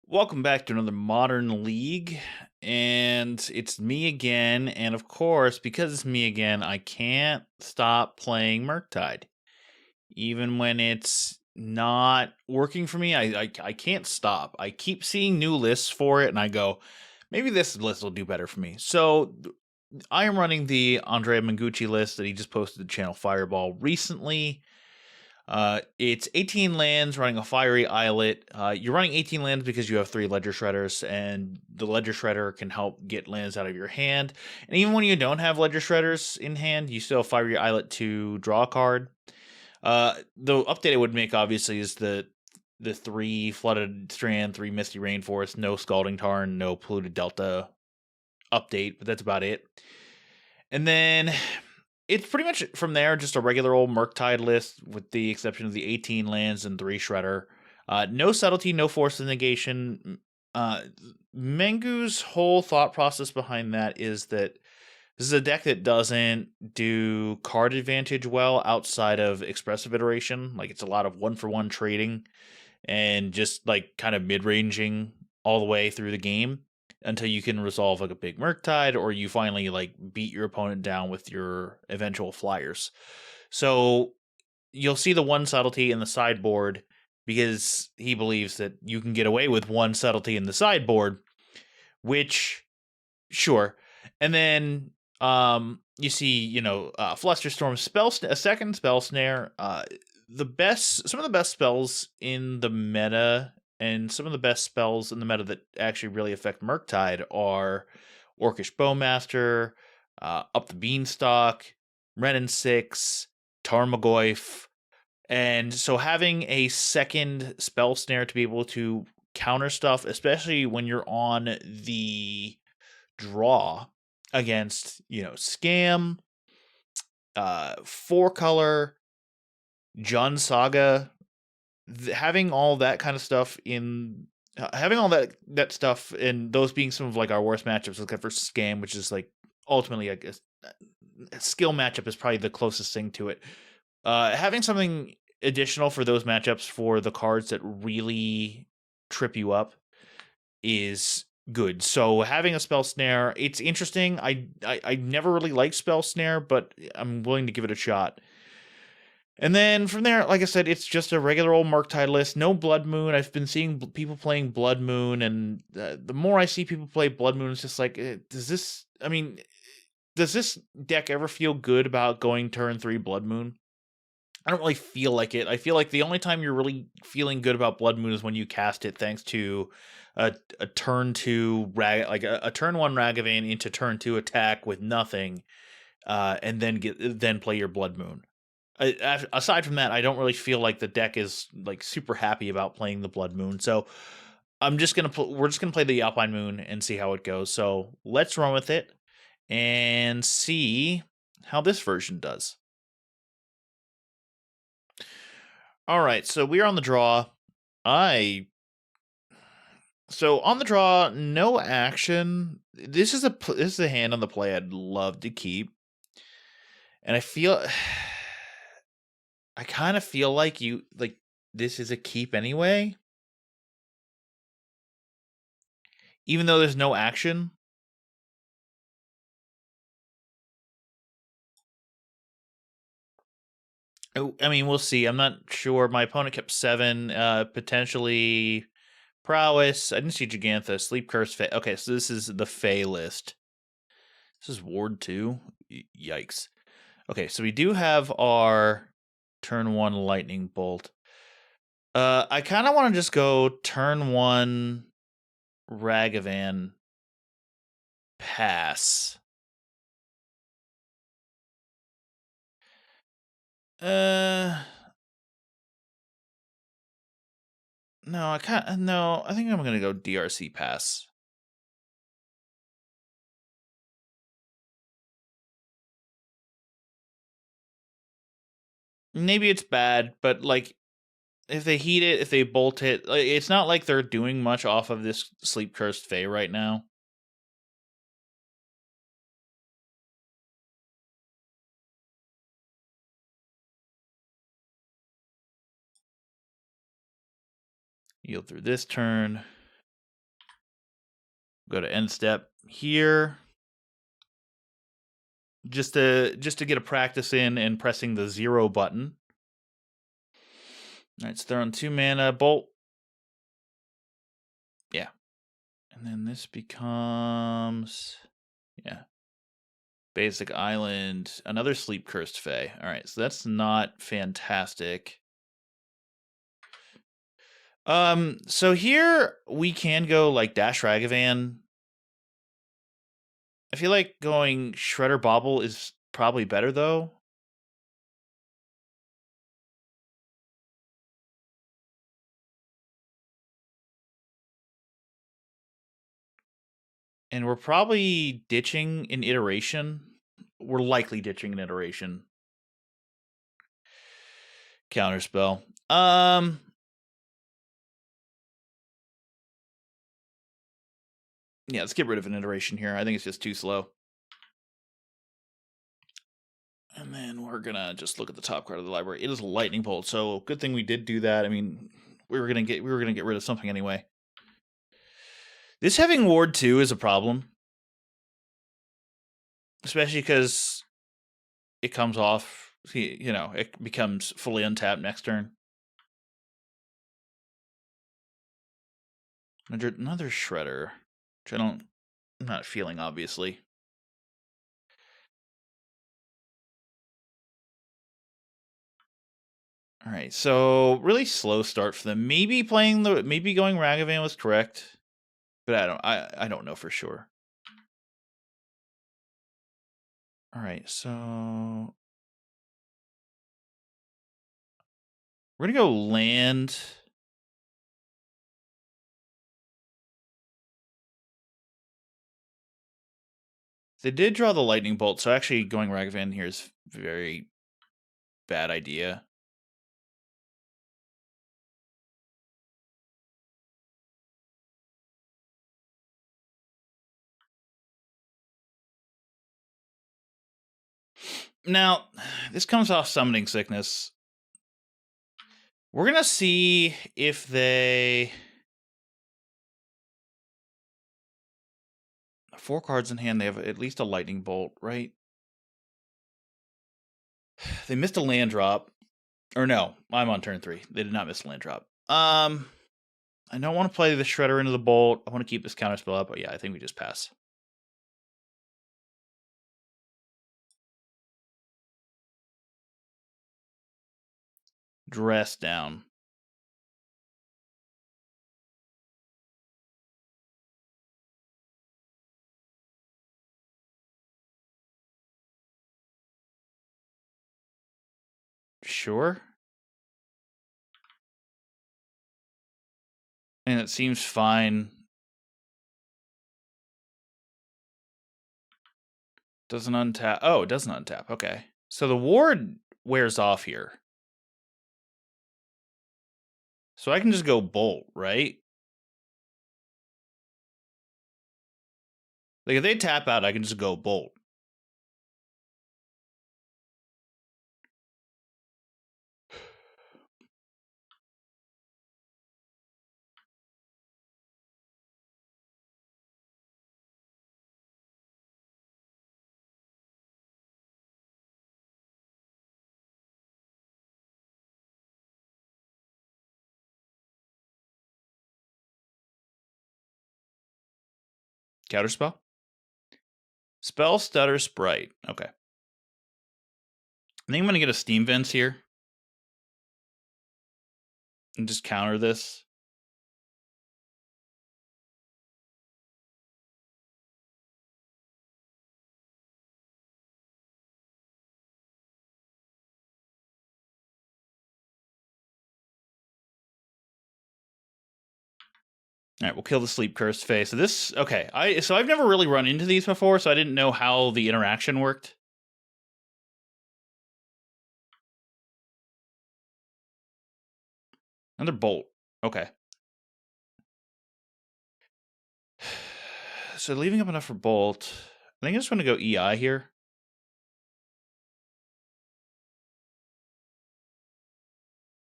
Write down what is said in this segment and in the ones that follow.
Welcome back to another Modern League, and it's me again. And of course, because it's me again, I can't stop playing Murktide, even when it's not working for me. I can't stop. I keep seeing new lists for it, and I go, maybe this list will do better for me. So I am running the Andrea Mengucci list that he just posted to Channel Fireball recently. It's 18 lands running a fiery islet. You're running 18 lands because you have 3 ledger shredders, and the ledger shredder can help get lands out of your hand. And even when you don't have ledger shredders in hand, you still have fiery islet to draw a card. The update I would make obviously is the 3 flooded strand, 3 misty rainforest, no scalding tarn, no polluted delta update, but that's about it. And then it's pretty much from there just a regular old Murktide list, with the exception of the 18 lands and 3 Shredder. No subtlety, no force of negation. Mengu's whole thought process behind that is that this is a deck that doesn't do card advantage well outside of expressive iteration. Like, it's a lot of 1-for-1 trading and just like kind of mid-ranging all the way through the game until you can resolve like a big Murktide, or you finally like beat your opponent down with your eventual flyers. So you'll see the one subtlety in the sideboard because he believes that you can get away with one subtlety in the sideboard, which sure. And then you see, Flusterstorm a second spell snare. Some of the best spells in the meta, and some of the best spells in the meta that actually really affect Murktide are Orcish Bowmaster, Up the Beanstalk, Ren and Six, Tarmogoyf. And so having a second spell snare to be able to counter stuff, especially when you're on the draw against, Scam, 4-color, Jund Saga, having all that kind of stuff in having all that stuff, and those being some of like our worst matchups, except for Scam, which is like ultimately, I guess, a skill matchup is probably the closest thing to it. Having something additional for those matchups for the cards that really trip you up is good. So having a spell snare, it's interesting. I never really liked spell snare, but I'm willing to give it a shot. And then from there, like I said, it's just a regular old Murktide list. No Blood Moon. I've been seeing people playing Blood Moon, and the more I see people play Blood Moon, it's just like, does this deck ever feel good about going turn 3 Blood Moon? I don't really feel like it. I feel like the only time you're really feeling good about Blood Moon is when you cast it thanks to a turn 2 a turn 1 Ragavan into turn 2 attack with nothing, and then play your Blood Moon. Aside from that, I don't really feel like the deck is like super happy about playing the Blood Moon. So we're just gonna play the Alpine Moon and see how it goes. So let's run with it and see how this version does. All right, so we are on the draw. So on the draw, no action. This is a hand on the play I'd love to keep, and I kind of feel like this is a keep anyway, even though there's no action. I mean, we'll see. I'm not sure. My opponent kept 7, potentially prowess. I didn't see Gigantha, sleep curse. Okay, so this is the Fey list. This is Ward 2. Yikes. Okay, so we do have our turn 1 lightning bolt. I kind of want to just go turn 1 Ragavan pass. No, I think I'm gonna go DRC pass. Maybe it's bad, but like, if they heat it, if they bolt it, like, it's not like they're doing much off of this sleep cursed Fey right now. Yield through this turn. Go to end step here. Just to get a practice in and pressing the 0 button. All right, so they're on 2 mana bolt. Yeah. And then this becomes, yeah, basic island, another sleep cursed Fae. All right, so that's not fantastic. So here we can go like Dash Ragavan. I feel like going Shredder Bobble is probably better though. And we're probably ditching an iteration. We're likely ditching an iteration. Counterspell. Yeah, let's get rid of an iteration here. I think it's just too slow. And then we're gonna just look at the top card of the library. It is a lightning bolt, so good thing we did do that. I mean, we were gonna get rid of something anyway. This having Ward 2 is a problem. Especially because it comes off, you know, it becomes fully untapped next turn. Another Shredder, which I'm not feeling, obviously. All right, so really slow start for them. Maybe going Ragavan was correct, but I don't know for sure. All right, so we're gonna go land. They did draw the lightning bolt, so actually going Ragavan here is a very bad idea. Now, this comes off Summoning Sickness. We're going to see if they... 4 cards in hand, they have at least a lightning bolt, right? They missed a land drop. Or no, I'm on turn 3. They did not miss a land drop. I don't want to play the Shredder into the bolt. I want to keep this counterspell up, but yeah, I think we just pass. Dress down. Sure. And it seems fine. Doesn't untap. Oh, it doesn't untap. Okay. So the ward wears off here. So I can just go bolt, right? Like if they tap out, I can just go bolt. Counterspell? Spell Stutter Sprite. Okay. I think I'm going to get a Steam Vents here. And just counter this. All right, we'll kill the Sleep Cursed Fae. So this, okay. I've never really run into these before, so I didn't know how the interaction worked. Another bolt. Okay. So leaving up enough for bolt. I think I just want to go EI here.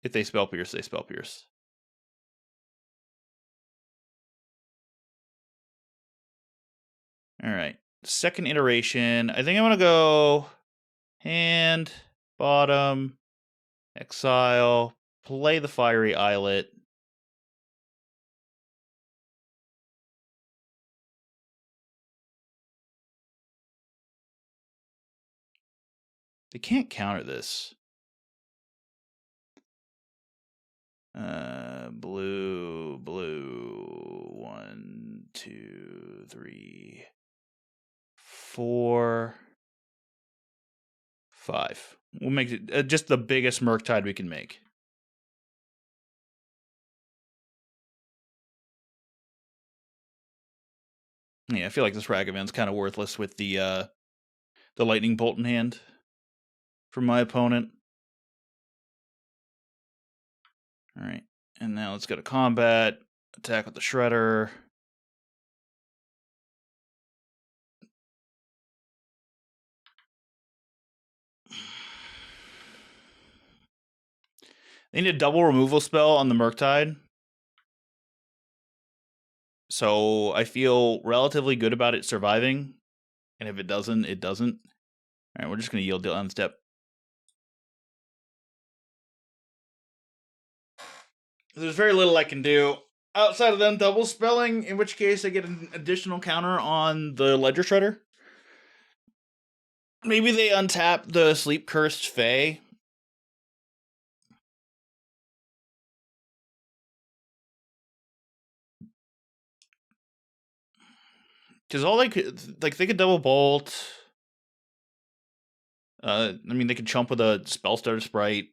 If they spell pierce, they spell pierce. All right. Second iteration. I think I'm going to go hand, bottom, exile, play the Fiery Islet. They can't counter this. Blue, blue. 1, 2, 3, 4, 5. We'll make it just the biggest Murktide we can make. Yeah, I feel like this Ragavan's kind of worthless with the Lightning Bolt in hand from my opponent. All right, and now let's go to combat. Attack with the Shredder. They need a double removal spell on the Murktide. So I feel relatively good about it surviving. And if it doesn't, it doesn't. All right, we're just going to yield deal on step. There's very little I can do outside of them double spelling, in which case I get an additional counter on the Ledger Shredder. Maybe they untap the Sleep Cursed Fae. Because all they could, like, they could double bolt. I mean, they could chump with a Spellstutter Sprite.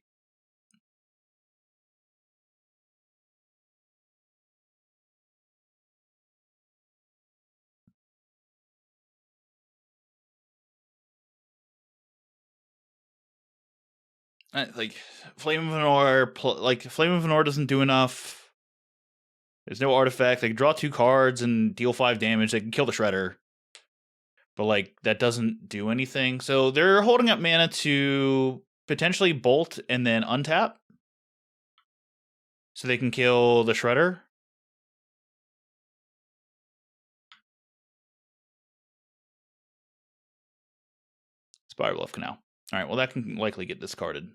Like, Flame of Venor, Flame of Venor doesn't do enough. There's no artifact. They can draw 2 cards and deal 5 damage. They can kill the Shredder. But, like, that doesn't do anything. So they're holding up mana to potentially bolt and then untap. So they can kill the Shredder. Spire Bluff Canal. All right, well, that can likely get discarded.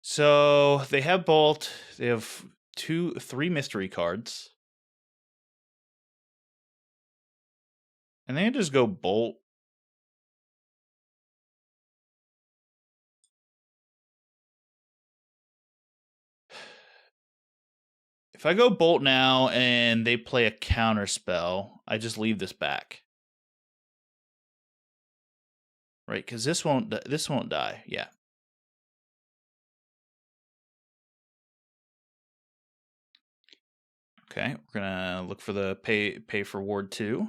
So they have Bolt. They have 3 mystery cards. And they just go Bolt. If I go Bolt now and they play a counter spell, I just leave this back. Right, because this won't die. Yeah. Okay, we're gonna look for the pay for Ward 2.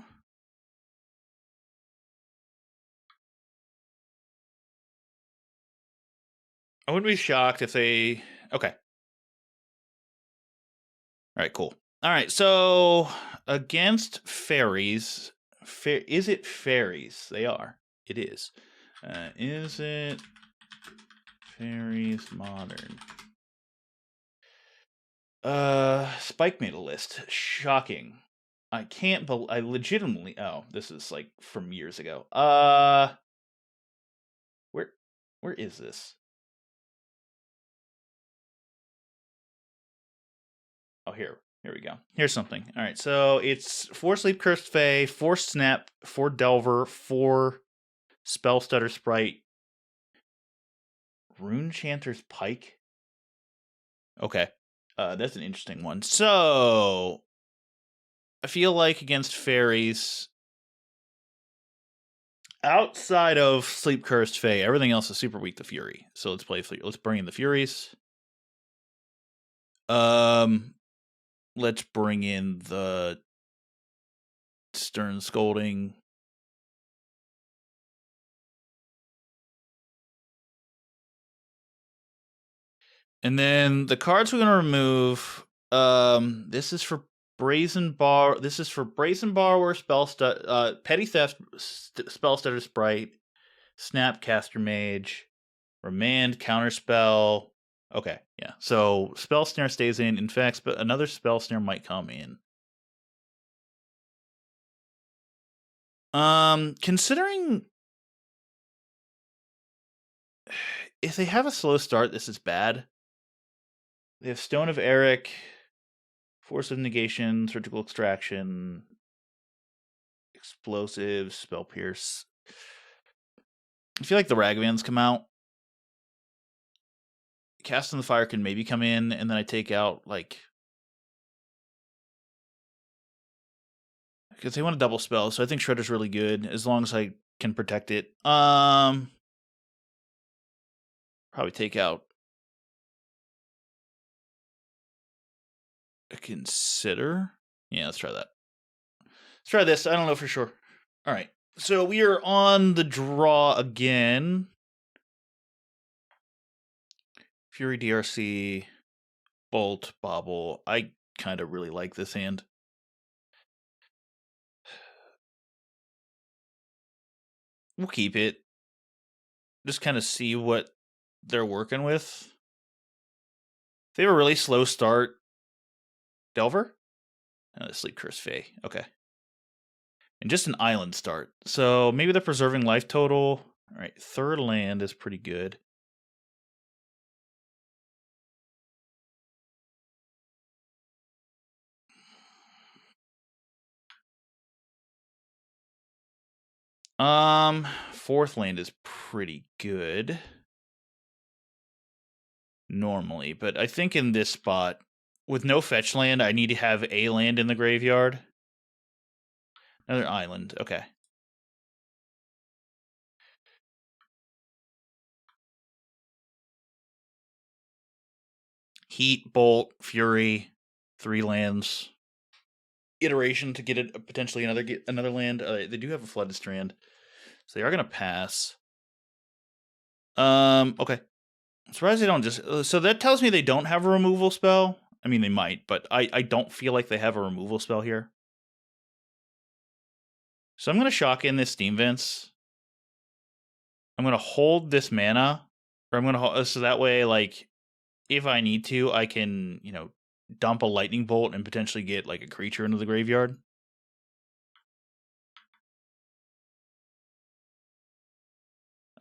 I wouldn't be shocked if they... Okay. All right, cool. All right, so against fairies... Izzet Faeries? They are. It is. Izzet Faeries Modern. Spike made a list. Shocking. I can't believe... I legitimately... Oh, this is like from years ago. Where is this? Oh, here we go. Here's something. All right, so it's 4 Sleep Cursed Fae, 4 Snap, 4 Delver, 4 Spellstutter Sprite, Rune Chanter's Pike. Okay, that's an interesting one. So I feel like against fairies, outside of Sleep Cursed Fae, everything else is super weak to Fury. So let's bring in the Furies. Let's bring in the Stern Scolding. And then the cards we're gonna remove. This is for Brazen Bar. This is for Brazen Borrower, Petty Theft, Spellstutter Sprite, Snapcaster Mage, Remand, Counterspell. Okay, yeah. So Spell Snare stays in. In fact, another Spell Snare might come in. Considering if they have a slow start, this is bad. They have Stone of Eric, Force of Negation, Surgical Extraction, Explosives, Spell Pierce. I feel like the Ragavans come out. Cast in the Fire can maybe come in, and then I take out, like... Because they want a double spell, so I think Shredder's really good, as long as I can protect it. Probably take out... Consider? Yeah, let's try that. Let's try this. I don't know for sure. All right. So we are on the draw again. Fury DRC, Bolt, Bobble. I kind of really like this hand. We'll keep it. Just kind of see what they're working with. If they have a really slow start, Delver? Sleep Curse Fae. Okay. And just an island start. So maybe they're preserving life total. All right, third land is pretty good. Fourth land is pretty good. Normally, but I think in this spot, with no fetch land, I need to have a land in the graveyard. Another island, okay. Heat, Bolt, Fury, 3 lands. Iteration to get it potentially another land. They do have a Flooded Strand, so they are gonna pass. Okay. I'm surprised they don't just. So that tells me they don't have a removal spell. I mean, they might, but I don't feel like they have a removal spell here. So I'm gonna shock in this Steam Vents. I'm gonna hold this mana, or I'm gonna so that way, like, if I need to, I can, dump a lightning bolt and potentially get like a creature into the graveyard.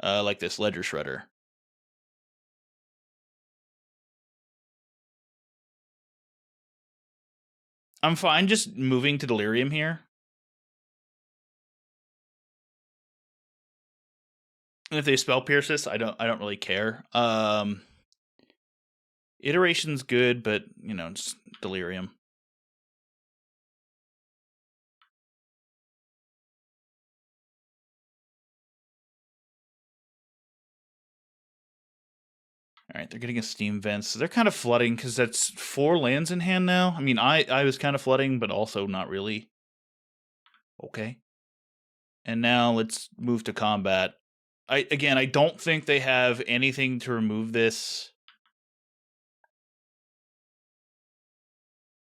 Like this Ledger Shredder. I'm fine just moving to Delirium here. And if they spell pierce this, I don't really care. Iteration's good, but it's Delirium. All right, they're getting a Steam Vents. So they're kind of flooding because that's 4 lands in hand now. I mean, I was kind of flooding, but also not really. Okay. And now let's move to combat. I don't think they have anything to remove this.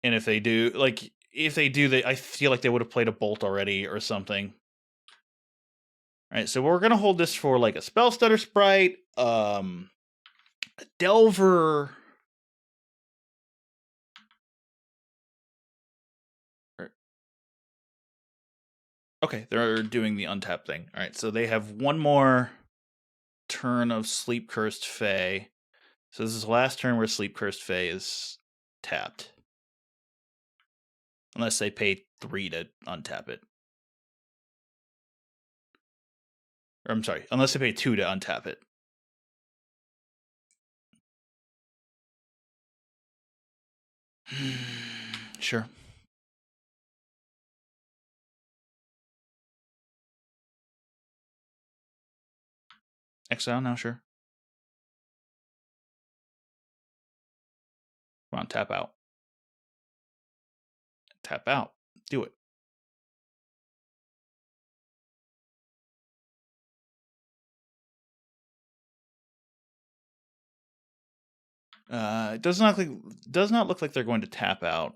And if they do, I feel like they would have played a Bolt already or something. All right, so we're gonna hold this for like a Spell Stutter Sprite, a Delver. Okay, they're doing the untap thing. All right, so they have one more turn of Sleep Cursed Fae. So this is the last turn where Sleep Cursed Fae is tapped. Unless they pay 3 to untap it. Or I'm sorry, unless they pay 2 to untap it. Sure. Exile now, sure. Come on, tap out. Tap out. Do it. It does not look like they're going to tap out.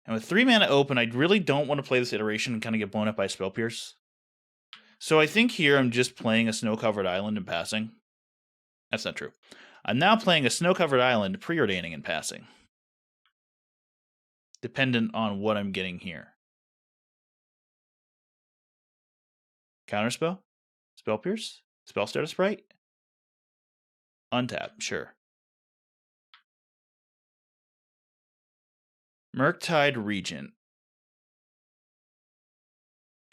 And with 3 mana open, I really don't want to play this iteration and kind of get blown up by Spell Pierce. So I think here I'm just playing a snow-covered island and passing. That's not true. I'm now playing a snow-covered island, preordaining and passing. Dependent on what I'm getting here. Counterspell? Spell Pierce? Spell Status Sprite? Untap, sure. Murktide Regent.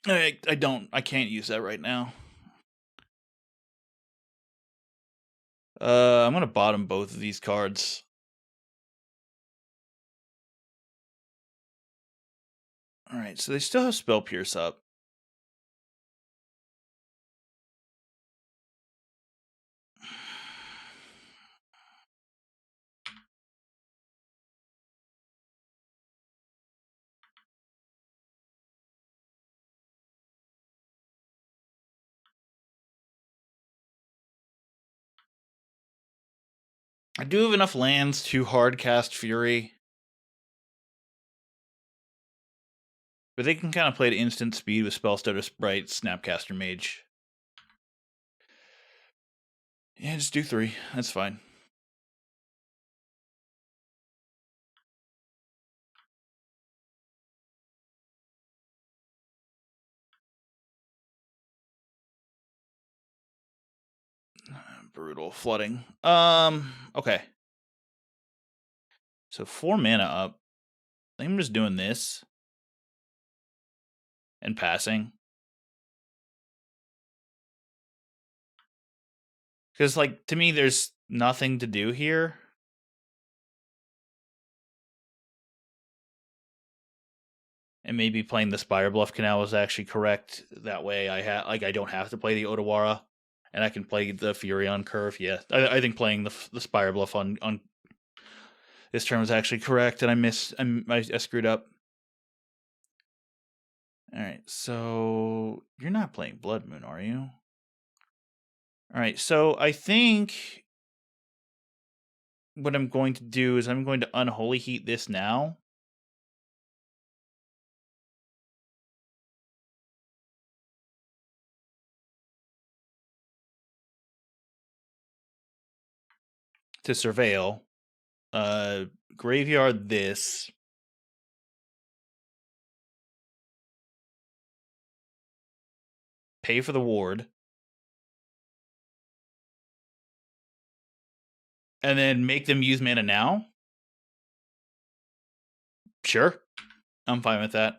I can't use that right now. I'm gonna bottom both of these cards. Alright, so they still have Spell Pierce up. I do have enough lands to hard cast Fury. But they can kind of play at instant speed with Spellstutter Sprite, Snapcaster Mage. Yeah, just do 3. That's fine. Brutal flooding. Okay. So 4 mana up. I think I'm just doing this. And passing. Because, like, to me, there's nothing to do here. And maybe playing the Spire Bluff Canal is actually correct. That way I don't have to play the Otawara. And I can play the Fury on curve. Yeah, I think playing the Spire Bluff on this turn was actually correct, and I screwed up. All right, so you're not playing Blood Moon, are you? All right, so I think what I'm going to do is I'm going to Unholy Heat this now. To Surveil. Graveyard this. Pay for the ward. And then make them use mana now? Sure. I'm fine with that.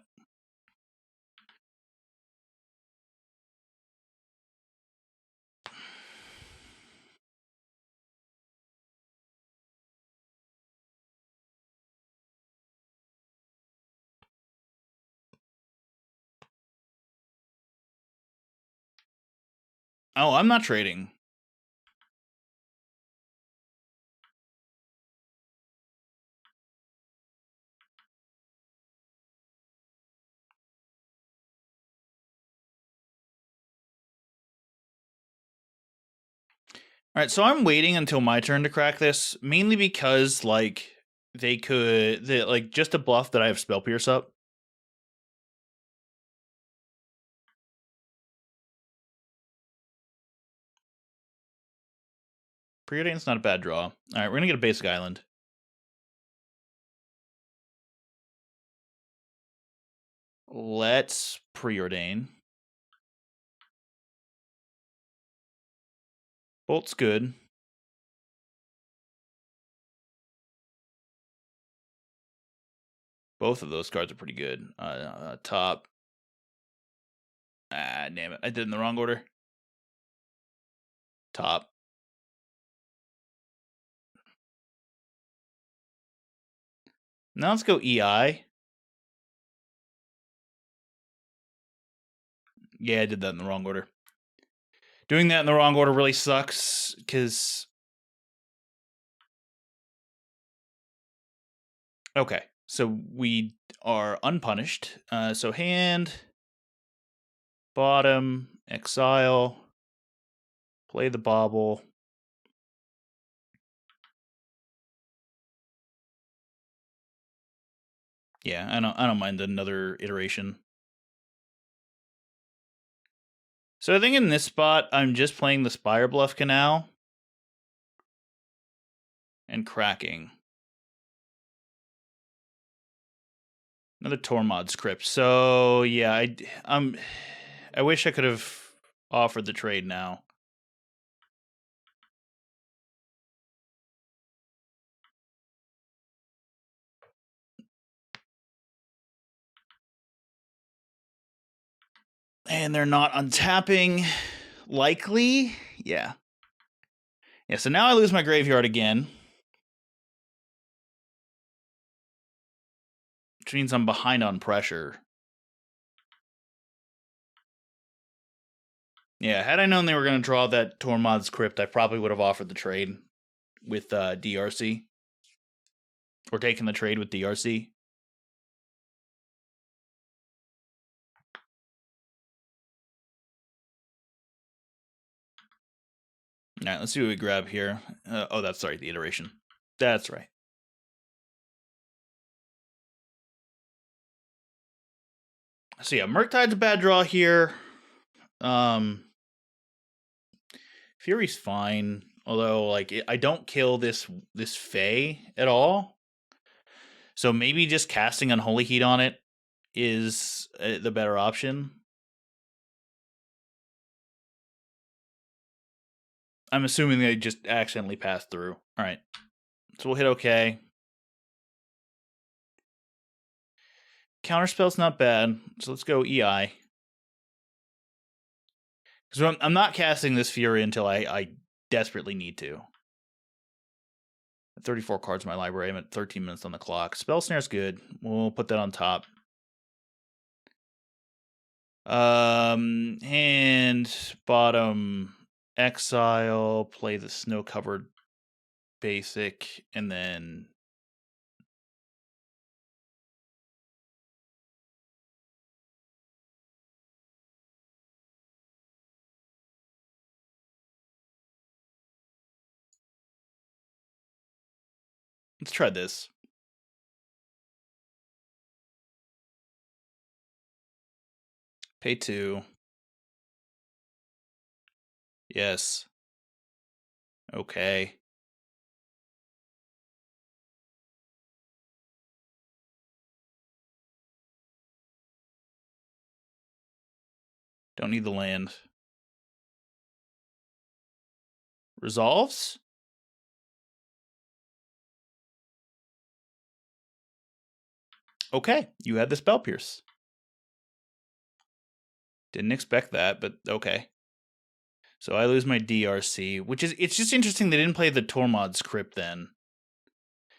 Oh, I'm not trading. All right, so I'm waiting until my turn to crack this, mainly because, like, just to bluff that I have Spell Pierce up. Preordain's not a bad draw. All right, we're gonna get a basic island. Let's preordain. Bolt's good. Both of those cards are pretty good. Top. Ah, damn it. I did it in the wrong order. Top. Now let's go EI. Yeah, I did that in the wrong order. Doing that in the wrong order really sucks, because... Okay, so we are unpunished. So hand, bottom, exile, play the bauble. Yeah, I don't mind another iteration. So I think in this spot, I'm just playing the Spire Bluff Canal and cracking. Another Tormod's Crypt. So yeah, I wish I could have offered the trade now. And they're not untapping. Likely? Yeah. Yeah, so now I lose my graveyard again. Which means I'm behind on pressure. Yeah, had I known they were going to draw that Tormod's Crypt, I probably would have offered the trade with DRC. Or taken the trade with DRC. All right, let's see what we grab here. Oh, that's right, the iteration. That's right. So yeah, Murktide's a bad draw here. Fury's fine, although like I don't kill this Fae at all. So maybe just casting Unholy Heat on it is the better option. I'm assuming they just accidentally passed through. All right. So we'll hit OK. Counterspell's not bad. So let's go EI. Because I'm not casting this Fury until I desperately need to. 34 cards in my library. I'm at 13 minutes on the clock. Spell Snare's good. We'll put that on top. And bottom exile, play the snow-covered basic, and then let's try this. Pay 2. Yes. Okay. Don't need the land. Resolves? Okay, you had the Spell Pierce. Didn't expect that, but okay. So I lose my DRC, which is, it's just interesting they didn't play the Tormod's Crypt then.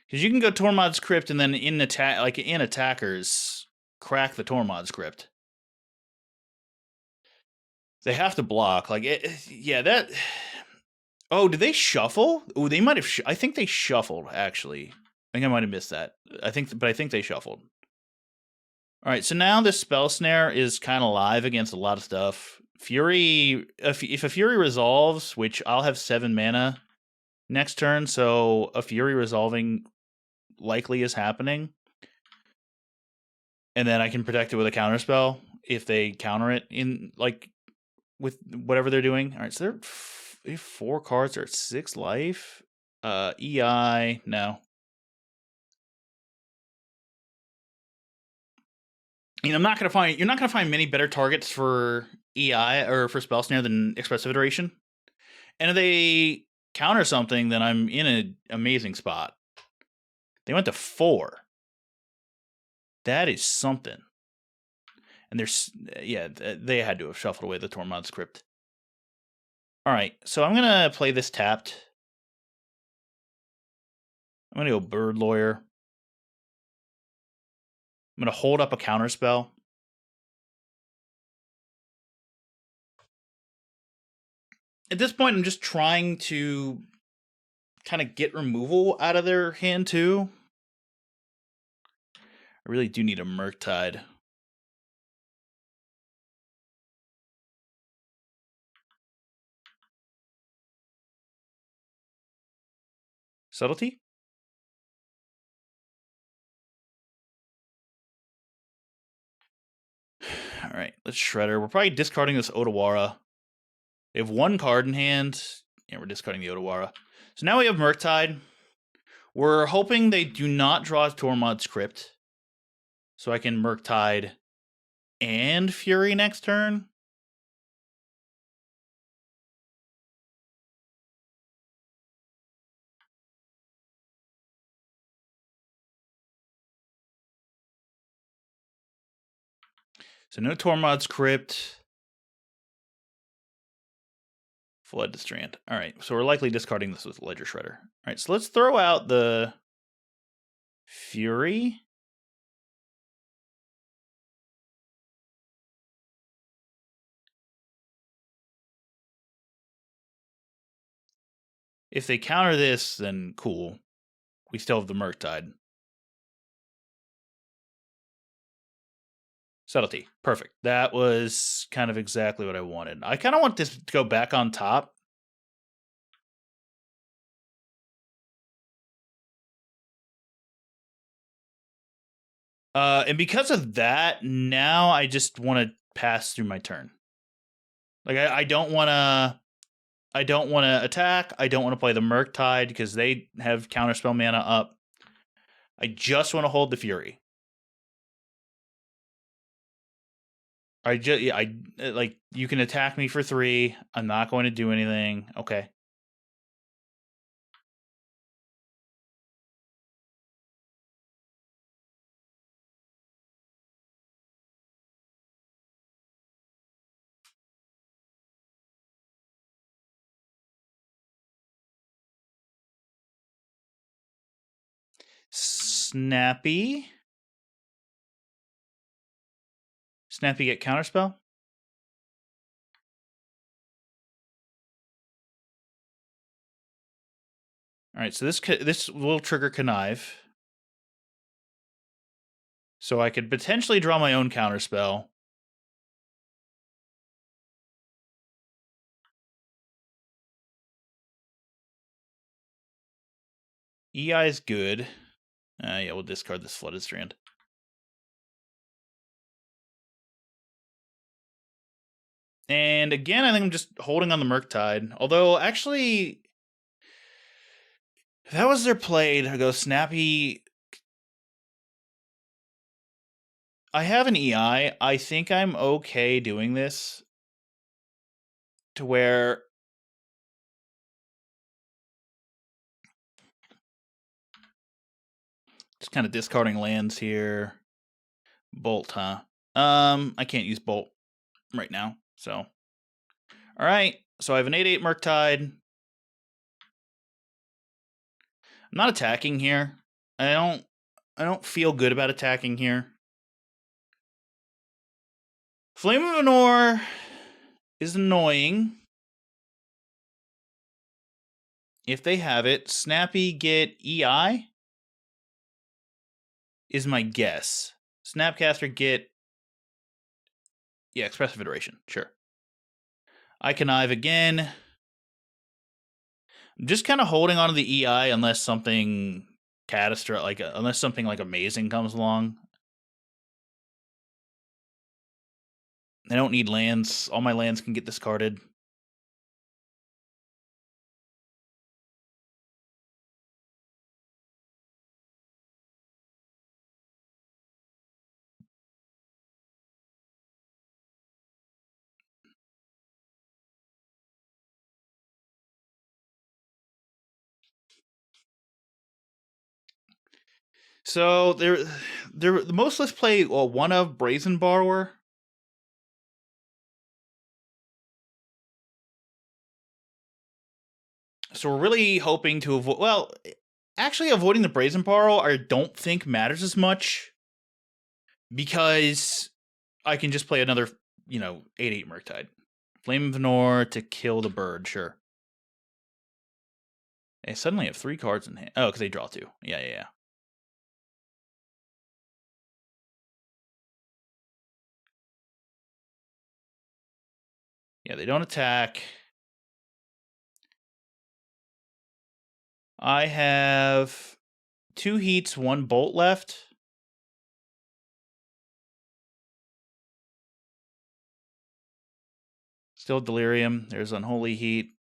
Because you can go Tormod's Crypt and then in attackers, crack the Tormod's Crypt. They have to block. Like, yeah, that... Oh, did they shuffle? Oh, they might have... I think they shuffled, actually. I think I might have missed that. I think they shuffled. All right, so now this Spell Snare is kind of live against a lot of stuff. Fury... If a Fury resolves, which I'll have 7 mana next turn, so a Fury resolving likely is happening. And then I can protect it with a counterspell if they counter it in, like, with whatever they're doing. All right, so they're 4 cards. They're at 6 life. EI, no. I mean, you're not gonna find many better targets for EI or for Spell Snare than Expressive Iteration. And if they counter something, then I'm in an amazing spot. They went to 4. That is something. And they had to have shuffled away the Tormod's Crypt. All right, so I'm gonna play this tapped. I'm gonna go Bird Lawyer. I'm gonna hold up a counterspell. At this point, I'm just trying to kind of get removal out of their hand too. I really do need a Murktide. Subtlety? All right, let's Shredder. We're probably discarding this Otawara. They have 1 card in hand. Yeah, we're discarding the Otawara. So now we have Murktide. We're hoping they do not draw Tormod's Crypt. So I can Murktide and Fury next turn. So no Tormod's Crypt. Flood to Strand. All right, so we're likely discarding this with Ledger Shredder. All right, so let's throw out the Fury. If they counter this, then cool. We still have the Murktide. Subtlety. Perfect. That was kind of exactly what I wanted. I kind of want this to go back on top. And because of that, now I just want to pass through my turn. Like I don't want to attack. I don't want to play the Murktide because they have counterspell mana up. I just want to hold the Fury. I like, you can attack me for 3. I'm not going to do anything. Okay. Snappy. Snappy get counterspell. All right, so this will trigger Connive. So I could potentially draw my own counterspell. EI is good. Yeah, we'll discard this Flooded Strand. And again, I think I'm just holding on the Murktide. Although, actually, if that was their play to go Snappy, I have an EI. I think I'm okay doing this to where just kind of discarding lands here. Bolt, huh? I can't use Bolt right now, so. All right, so I have an 8/8 Murktide. I'm not attacking here. I don't feel good about attacking here. Flame of Anor is annoying. If they have it, Snappy get EI is my guess. Snapcaster get, yeah, Expressive Iteration, sure. I connive again. I'm just kind of holding on to the EI unless something catastrophic, unless something like amazing comes along. I don't need lands. All my lands can get discarded. So the most let's play one of Brazen Borrower. So we're really hoping to avoid. Well, actually, avoiding the Brazen Borrow I don't think matters as much because I can just play another 8/8 Murktide, Flame of Venor to kill the bird. Sure. They suddenly have 3 cards in hand. Oh, because they draw 2. Yeah. Yeah, they don't attack. I have 2 heats, 1 bolt left. Still Delirium. There's Unholy Heat.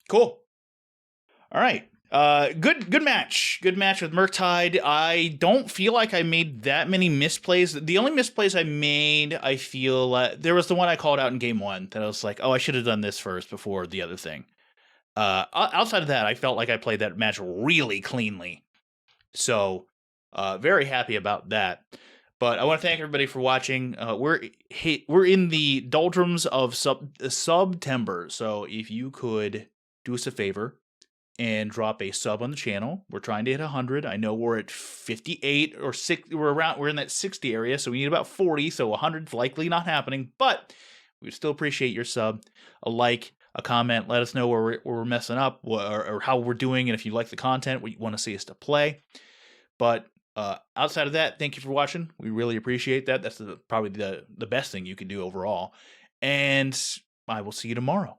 Cool. All right. Good match. Good match with Murktide. I don't feel like I made that many misplays. The only misplays I made, I feel there was the one I called out in game 1 that I was like, oh, I should have done this first before the other thing. Outside of that, I felt like I played that match really cleanly. So, very happy about that. But I want to thank everybody for watching. We're in the doldrums of September. So if you could do us a favor and drop a sub on the channel, we're trying to hit 100. I know we're at 58 or 6. We're in that 60 area, so we need about 40. So 100's likely not happening, but we still appreciate your sub, a like, a comment. Let us know where we're messing up or how we're doing, and if you like the content, what you want to see us to play. But outside of that, thank you for watching. We really appreciate that. That's probably the best thing you can do overall. And I will see you tomorrow.